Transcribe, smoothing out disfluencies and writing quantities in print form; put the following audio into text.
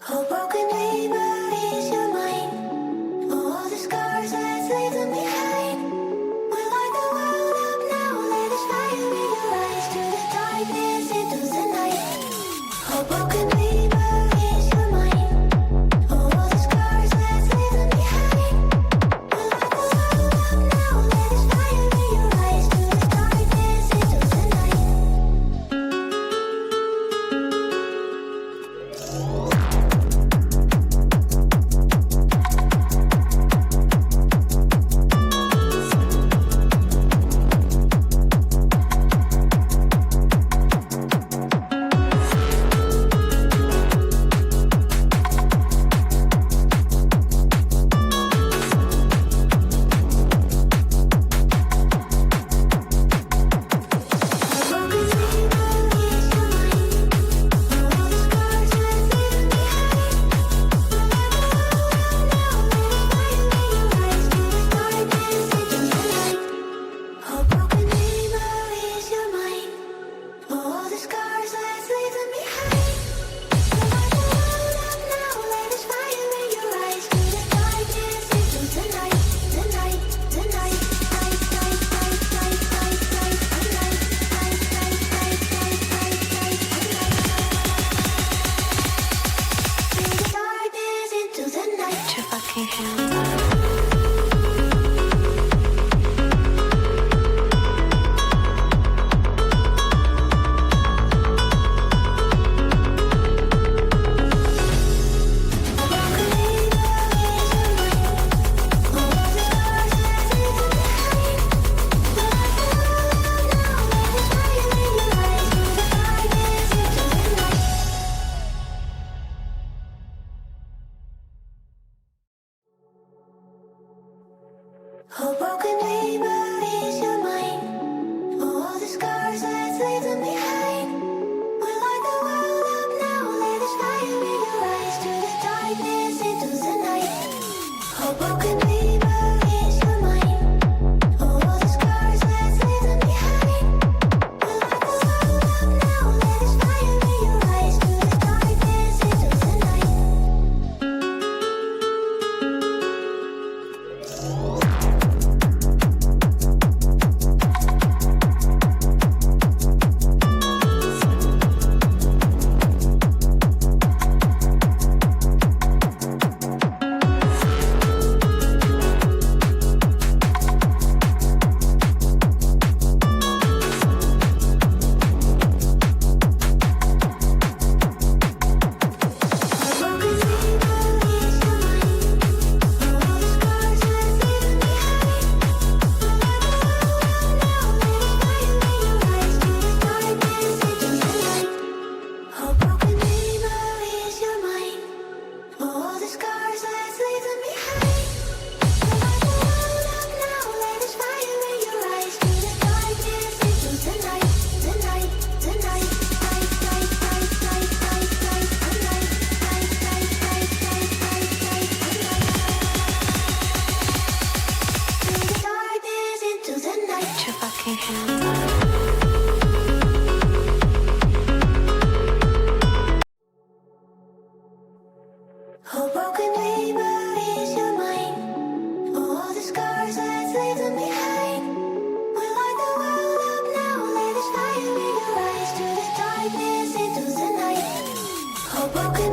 Oh, broken memories, your mind. All the scars, let's leave them behind. We light the world up now, let us fire in your eyes. To the darkness, into the night. Oh, broken memories, your mind. All the scars, let's leave them behind. We light the world up now, let us fire in your eyes. To the darkness, into the night. Oh, broken memories, your mind. All the scars, let's leave them behind. We light the world up now, let us fire in your eyes. To the darkness, into the night. Oh, broken memories, your mind. All the scars, let's leave them behind. We light the world up now, let us fire in your eyes. To the darkness, into the night. Oh, broken memories, your mind. All the scars, let's leave them behind. We light the world up now, let us fire in your eyes. To the darkness, into the night, the night, the night. Night, night, night, night, night, night, night, night, night, night, night, night, night, night. To the darkness, into the night. Put your fucking hands up. Oh, broken memories, your mind. All the scars, let's leave them behind. We light the world up now, let us fire in your eyes. To the darkness, into the night. Oh, broken